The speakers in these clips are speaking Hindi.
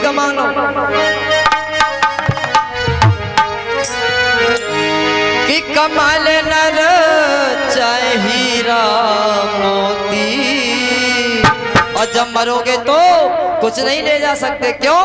गमा लो कि कमाल नर चाहे हीरा मोती, और जब मरोगे तो कुछ नहीं ले जा सकते। क्यों?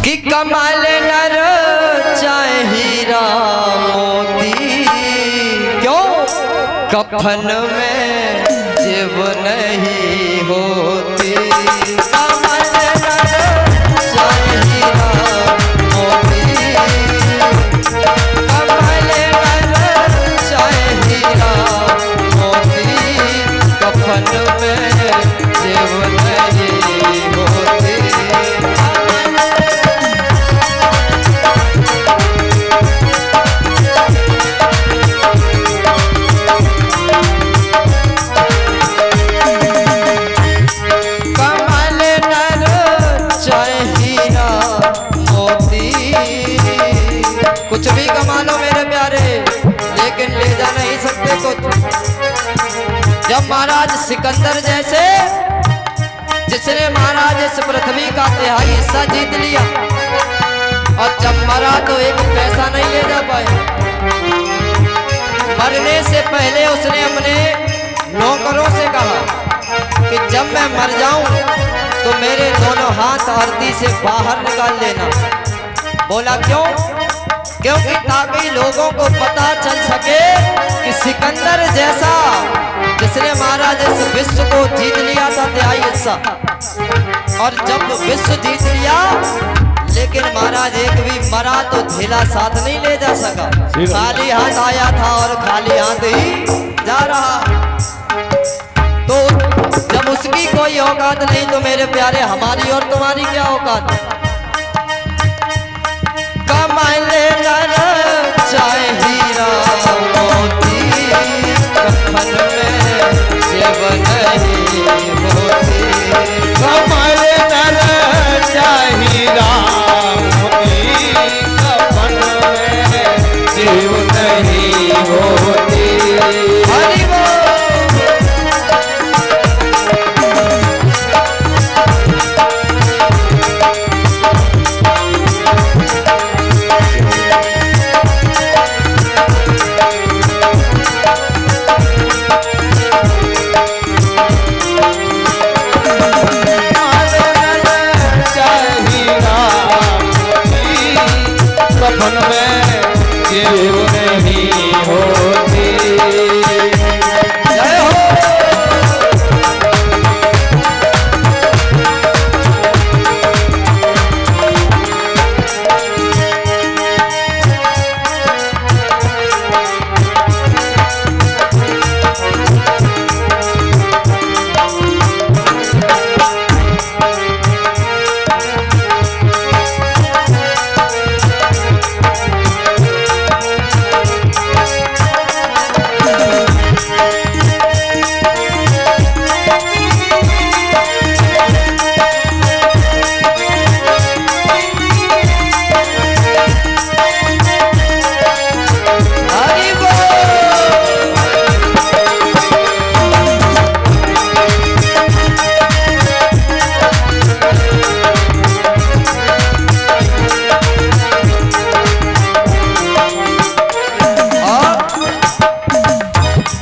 कि कमाल नर चाहे हीरा मोती, क्यों? कफन में जेब नहीं होती। कमाल नर चाहे हीरा मोती, कमाल नर चाहे हीरा मोती, कफन में जेब नहीं होती। कुछ भी कमा लो मेरे प्यारे, लेकिन ले जा नहीं सकते कुछ। जब महाराज सिकंदर जैसे, जिसने महाराज इस पृथ्वी का तिहाई हिस्सा जीत लिया, और जब मरा तो एक पैसा नहीं ले जा पाए। मरने से पहले उसने अपने नौकरों से कहा कि जब मैं मर जाऊं तो मेरे दोनों हाथ धरती से बाहर निकाल लेना। बोला क्यों? क्योंकि ताकि लोगों को पता चल सके कि सिकंदर जैसा, जिसने महाराज इस विश्व को जीत लिया था तिहाई हिस्सा, और जब विश्व जीत लिया, लेकिन महाराज एक भी मरा तो थैला साथ नहीं ले जा सका। खाली हाथ आया था और खाली हाथ ही जा रहा। तो जब उसकी कोई औकात नहीं तो मेरे प्यारे हमारी और तुम्हारी क्या औकात? कमाल नर चाहे हीरा मोती, कफन में जेब नहीं होती। कमाल नर चाहे हीरा मोती, कफन में जेब नहीं होती। हरि बोल।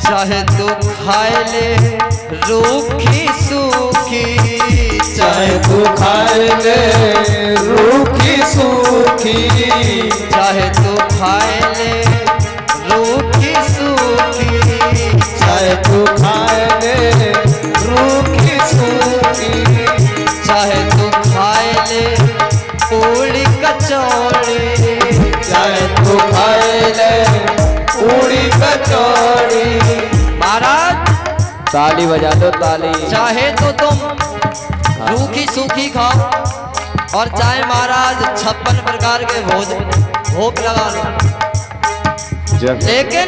चाहे तू खाए ले रूखी सूखी, चाहे तू खाए ले रूखी सूखी, चाहे तू खाए ले रूखी सूखी, चाहे तू खाए ले रूखी सूखी, चाहे तू खाए ले पूड़ी कचौड़ी, चाहे तू खाए ले पूड़ी कचौड़ी। महाराज ताली बजा दो ताली। चाहे तो तुम रूखी सूखी खाओ, और चाहे महाराज 56 प्रकार के भोग लगा लो, लेकिन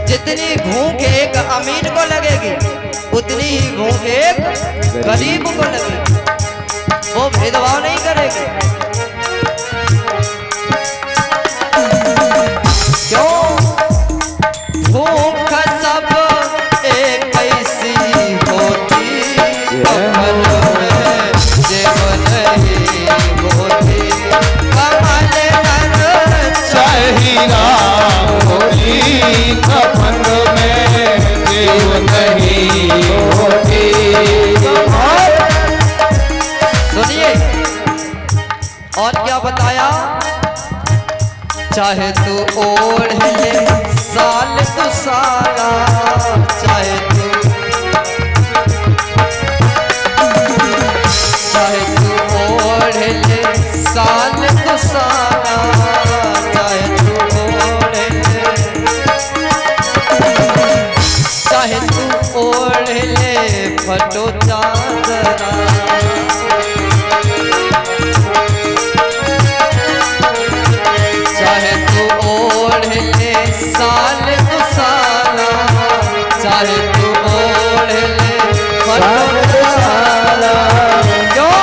जितनी भूख एक अमीर को लगेगी उतनी ही भूख एक गरीब को लगेगी। वो भेदभाव नहीं करेगी। क्यों? भूख सब एक ऐसी होती, कफन में जेब चाहे तू ओढ़ ले साल तू साला, चाहे तू ओढ़ ले साल तू साला, चाहे तू ओढ़ ले, चाहे तू ओढ़ ले फटो चादरा, चाहे तू ओढ़ ले साल तू साला, चाहे तू ओढ़ ले फटो चादरा। क्यों?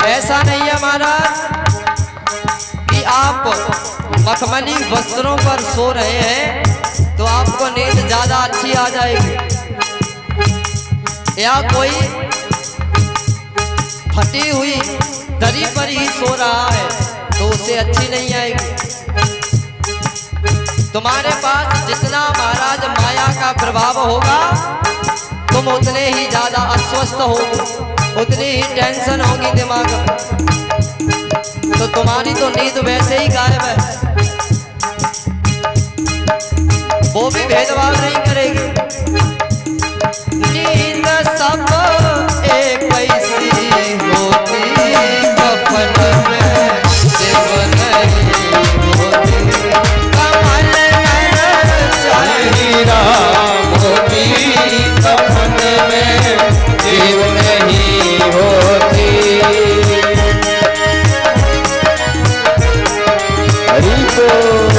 ऐसा नहीं है महाराज कि आप मखमली वस्त्रों पर सो रहे हैं तो आपको नींद ज्यादा अच्छी आ जाएगी, या कोई फटी हुई दरी पर ही सो रहा है तो उसे अच्छी नहीं आएगी। तुम्हारे पास जितना महाराज माया का प्रभाव होगा तुम उतने ही ज्यादा अस्वस्थ होगे, उतनी ही टेंशन होगी दिमाग में, तो तुम्हारी तो नींद वैसे ही गायब है, वो भी भेदभाव नहीं करेगी। नींद सब एक ऐसी होती कफन में शिव नहीं होती, कमल में चाहे राम होती कफन में जीव नहीं होती। हरि बोल।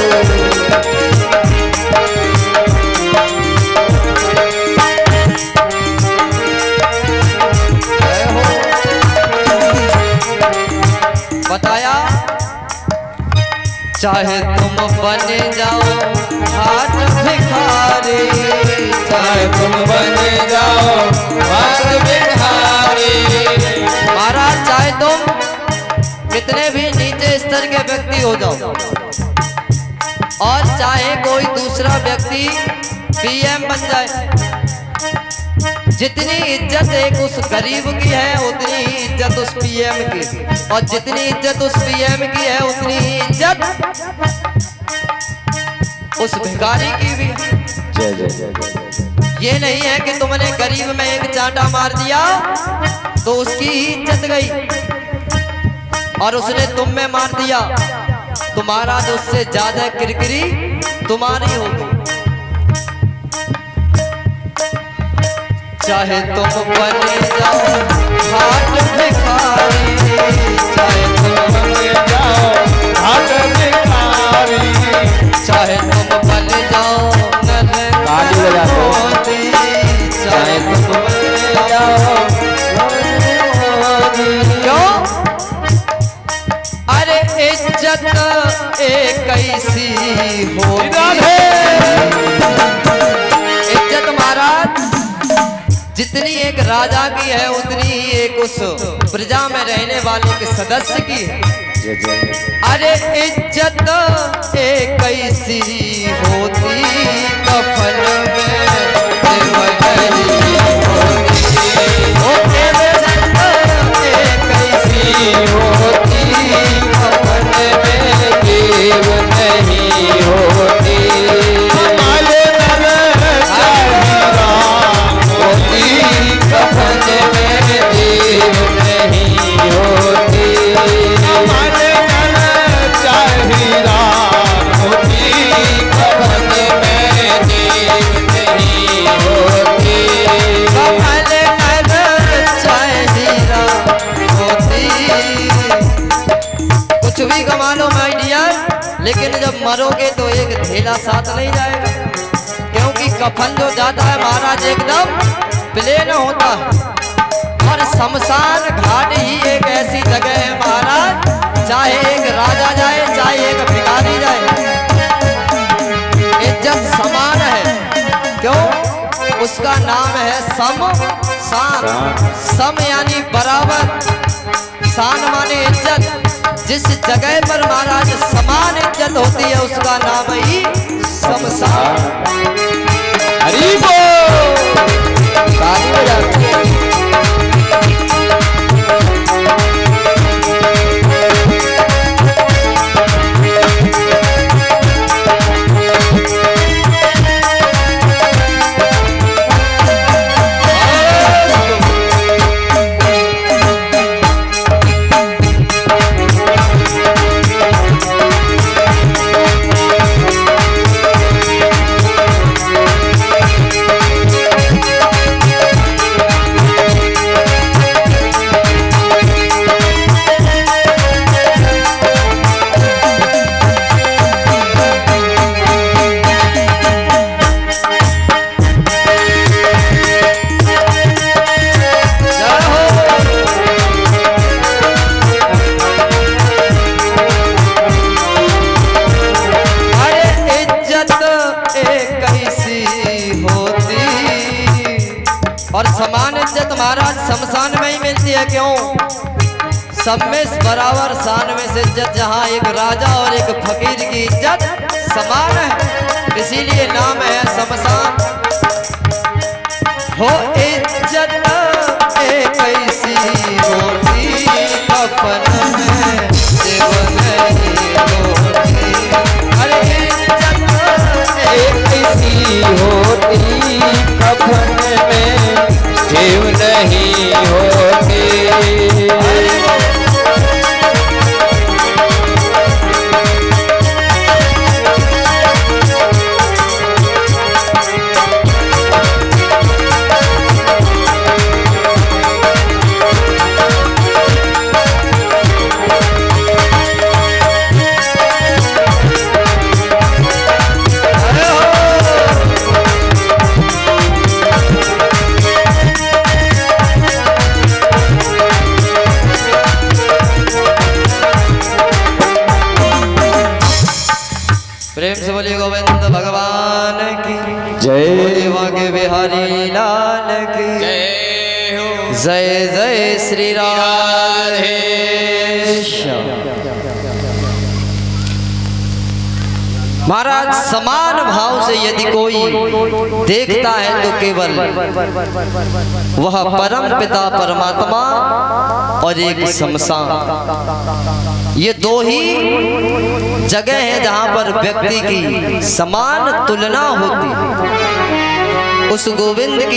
बताया चाहे तुम बने जाओ हाथ भिखारी, चाहे तुम बने जाओ हाथ भिखारी, महाराज चाहे तुम कितने भी नीचे स्तर के व्यक्ति हो जाओ और चाहे कोई दूसरा व्यक्ति पीएम बन जाए, जितनी इज्जत एक उस गरीब की है उतनी ही इज्जत उस पीएम की, और जितनी इज्जत उस पीएम की है उतनी ही इज्जत उस भिखारी की भी। जय जय जय जय। ये नहीं है कि तुमने गरीब में एक चांटा मार दिया तो उसकी ही इज्जत गई और उसने तुम में मार दिया, तुम्हारा जो उससे ज्यादा किरकिरी तुम्हारी होगी। चाहे तुम बने जाओ हाथ भिखारी, चाहे तुम बने जाओ हाथ भिखारी, चाहे तुम बन जाओ ताली बजाते मोती, चाहे तुम बन जाओ। क्यों? अरे इज्जत एक ऐसी होती है, इज्जत महाराज जितनी एक राजा की है उतनी ही एक उस प्रजा में रहने वाले के सदस्य की है। अरे इज्जत एक ऐसी होती कफन में शिव नहीं होती, इज्जत एक ऐसी होती कफन में जीव नहीं होती। कफन में जीव नहीं होती, चाहे राम होती कफन में जीव नहीं होती। कफन में चाहे राम होती, कुछ भी कमा लो माय डियर, लेकिन जब मरोगे तो एक थैला साथ नहीं जाएगा, क्योंकि कफन जो जाता है महाराज एकदम प्लेन होता है, और शमशान घाट ही एक ऐसी जगह है महाराज, चाहे एक राजा जाए चाहे एक भिखारी जाए, इज्जत समान है। क्यों? उसका नाम है सम शान, सम यानी बराबर, शान माने इज्जत। जिस जगह पर महाराज समान इज्जत होती है उसका नाम ही शमशान। हरि बोल। ताली बजाते। और समान इज्जत महाराज शमशान में ही मिलती है। क्यों? सब में बराबर शान में से इज्जत, जहाँ एक राजा और एक फकीर की इज्जत समान है, इसीलिए नाम है शमशान। हो इज्जत एक ऐसी होती कफन में जीवन नहीं होती। अरे इज्जत एक ऐसी होती कफन में जीव नहीं होती। प्रेम से बोलिए गोविंद भगवान की जय। देवा के बिहारी लाल की जय हो। जय जय श्री राधे श्याम। महाराज समान भाव से यदि कोई देखता है तो केवल वह परम पिता परमात्मा और एक शमशान, ये दो ही जगह है जहां पर व्यक्ति की समान तुलना होती है। उस गोविंद की